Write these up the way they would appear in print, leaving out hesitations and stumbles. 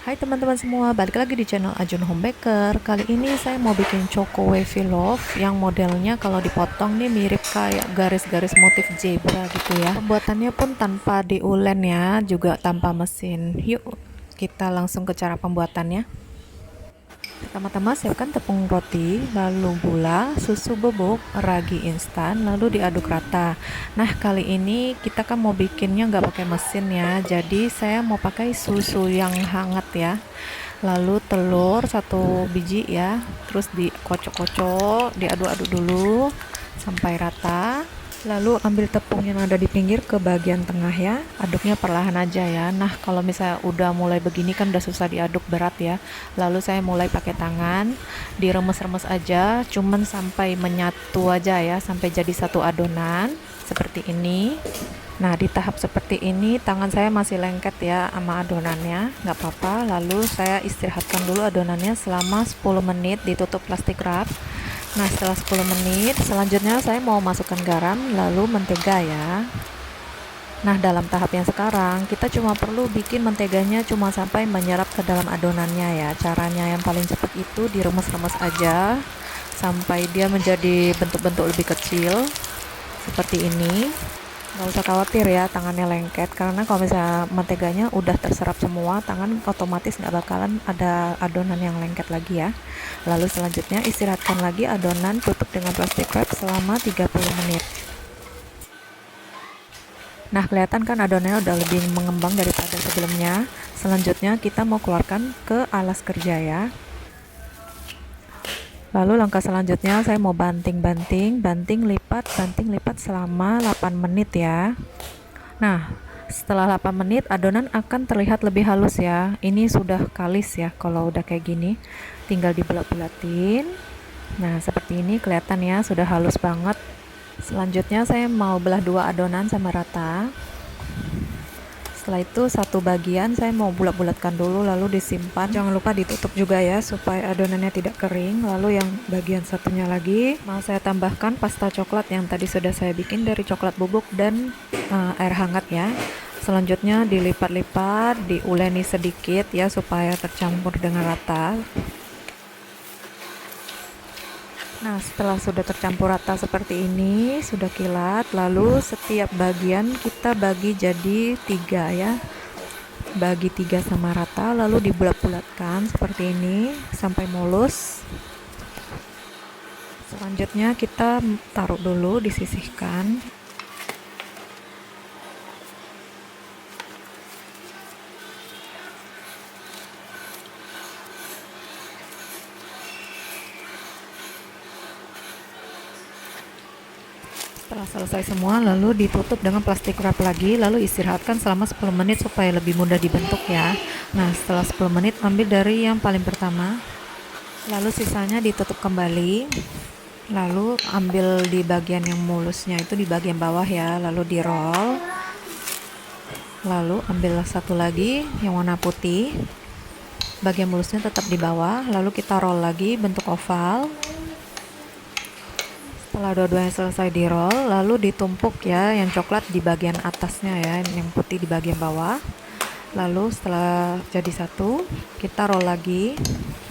Hai teman-teman semua, balik lagi di channel Ajun Homebaker. Kali ini saya mau bikin choco wavy loaf yang modelnya kalau dipotong nih mirip kayak garis-garis motif zebra gitu ya. Pembuatannya pun tanpa diulen ya, juga tanpa mesin. Yuk kita langsung ke cara pembuatannya. Pertama-tama siapkan tepung roti, lalu gula, susu bubuk, ragi instan, lalu diaduk rata. Nah kali ini kita kan mau bikinnya nggak pakai mesin ya, jadi saya mau pakai susu yang hangat ya. Lalu telur satu biji ya, terus dikocok-kocok, diaduk-aduk dulu sampai rata. Lalu ambil tepung yang ada di pinggir ke bagian tengah ya, aduknya perlahan aja ya. Nah kalau misalnya udah mulai begini kan udah susah diaduk, berat ya. Lalu saya mulai pakai tangan, diremes-remes aja, cuman sampai menyatu aja ya, sampai jadi satu adonan seperti ini. Nah di tahap seperti ini tangan saya masih lengket ya sama adonannya, nggak apa-apa. Lalu saya istirahatkan dulu adonannya selama 10 menit, ditutup plastik wrap. Nah setelah 10 menit selanjutnya saya mau masukkan garam lalu mentega ya. Nah dalam tahap yang sekarang kita cuma perlu bikin menteganya cuma sampai menyerap ke dalam adonannya ya. Caranya yang paling cepat itu diremes-remes aja sampai dia menjadi bentuk-bentuk lebih kecil seperti ini. Nggak usah khawatir ya tangannya lengket, karena kalau misalnya menteganya udah terserap semua, tangan otomatis nggak bakalan ada adonan yang lengket lagi ya. Lalu selanjutnya istirahatkan lagi adonan, tutup dengan plastik wrap selama 30 menit. Nah kelihatan kan adonannya udah lebih mengembang daripada sebelumnya. Selanjutnya kita mau keluarkan ke alas kerja ya. Lalu langkah selanjutnya saya mau banting lipat selama 8 menit ya. Nah setelah 8 menit adonan akan terlihat lebih halus ya. Ini sudah kalis ya kalau udah kayak gini, tinggal dibulat-bulatin. Nah seperti ini kelihatan ya, sudah halus banget. Selanjutnya saya mau belah dua adonan sama rata. Setelah itu satu bagian saya mau bulat-bulatkan dulu lalu disimpan. Jangan lupa ditutup juga ya supaya adonannya tidak kering. Lalu yang bagian satunya lagi mau saya tambahkan pasta coklat yang tadi sudah saya bikin dari coklat bubuk dan air hangat ya. Selanjutnya dilipat-lipat, diuleni sedikit ya supaya tercampur dengan rata. Nah setelah sudah tercampur rata seperti ini, sudah kilat, lalu setiap bagian kita bagi jadi 3 ya, bagi 3 sama rata, lalu dibulat-bulatkan seperti ini sampai mulus. Selanjutnya kita taruh dulu, disisihkan. Setelah selesai semua lalu ditutup dengan plastik wrap lagi, lalu istirahatkan selama 10 menit supaya lebih mudah dibentuk ya. Nah setelah 10 menit ambil dari yang paling pertama, lalu sisanya ditutup kembali, lalu ambil di bagian yang mulusnya itu di bagian bawah ya, lalu di roll, lalu ambil satu lagi yang warna putih, bagian mulusnya tetap di bawah, lalu kita roll lagi bentuk oval. Setelah dua-duanya selesai di roll, lalu ditumpuk ya, yang coklat di bagian atasnya ya, yang putih di bagian bawah. Lalu setelah jadi satu, kita roll lagi.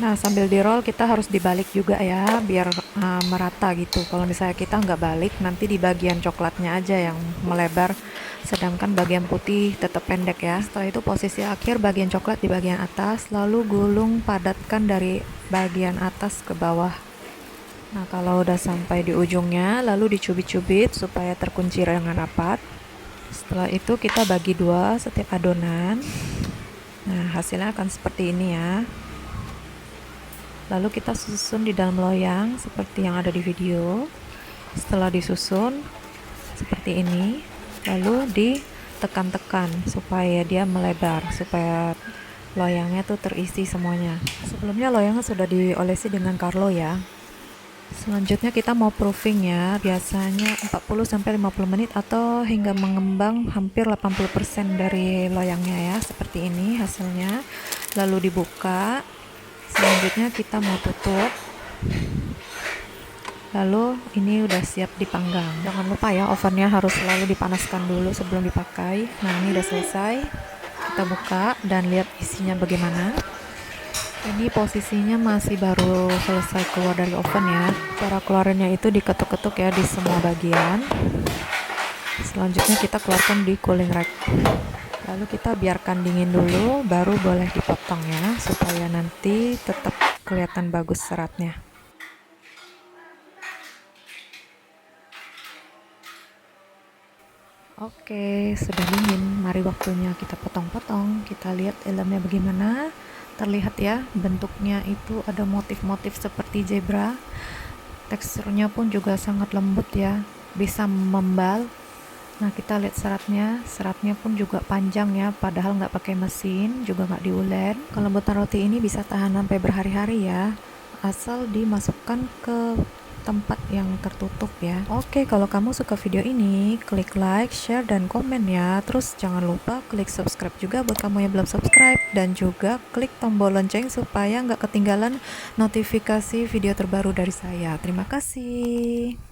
Nah sambil di roll kita harus dibalik juga ya, biar merata gitu. Kalau misalnya kita nggak balik, nanti di bagian coklatnya aja yang melebar, sedangkan bagian putih tetap pendek ya. Setelah itu posisi akhir bagian coklat di bagian atas, lalu gulung padatkan dari bagian atas ke bawah. Nah kalau udah sampai di ujungnya lalu dicubit-cubit supaya terkunci dengan rapat. Setelah itu kita bagi dua setiap adonan. Nah hasilnya akan seperti ini ya. Lalu kita susun di dalam loyang seperti yang ada di video. Setelah disusun seperti ini, lalu ditekan-tekan supaya dia melebar, supaya loyangnya tuh terisi semuanya. Sebelumnya loyangnya sudah diolesi dengan Carlo ya. Selanjutnya kita mau proofing ya, biasanya 40-50 menit atau hingga mengembang hampir 80% dari loyangnya ya, seperti ini hasilnya. Lalu dibuka, selanjutnya kita mau tutup, lalu ini udah siap dipanggang. Jangan lupa ya ovennya harus selalu dipanaskan dulu sebelum dipakai. Nah ini udah selesai, kita buka dan lihat isinya bagaimana. Ini posisinya masih baru selesai keluar dari oven ya. Cara keluarnya itu diketuk-ketuk ya di semua bagian. Selanjutnya kita keluarkan di cooling rack. Lalu kita biarkan dingin dulu, baru boleh dipotong ya, supaya nanti tetap kelihatan bagus seratnya. Oke, sudah dingin. Mari waktunya kita potong-potong. Kita lihat dalamnya bagaimana. Terlihat ya, bentuknya itu ada motif-motif seperti zebra. Teksturnya pun juga sangat lembut ya, bisa membal. Nah, kita lihat seratnya pun juga panjang ya, padahal nggak pakai mesin, juga nggak diulen. Kelembutan roti ini bisa tahan sampai berhari-hari ya, asal dimasukkan ke tempat yang tertutup ya. Oke, kalau kamu suka video ini, klik like, share, dan komen ya. Terus jangan lupa klik subscribe juga buat kamu yang belum subscribe, dan juga klik tombol lonceng supaya nggak ketinggalan notifikasi video terbaru dari saya. Terima kasih.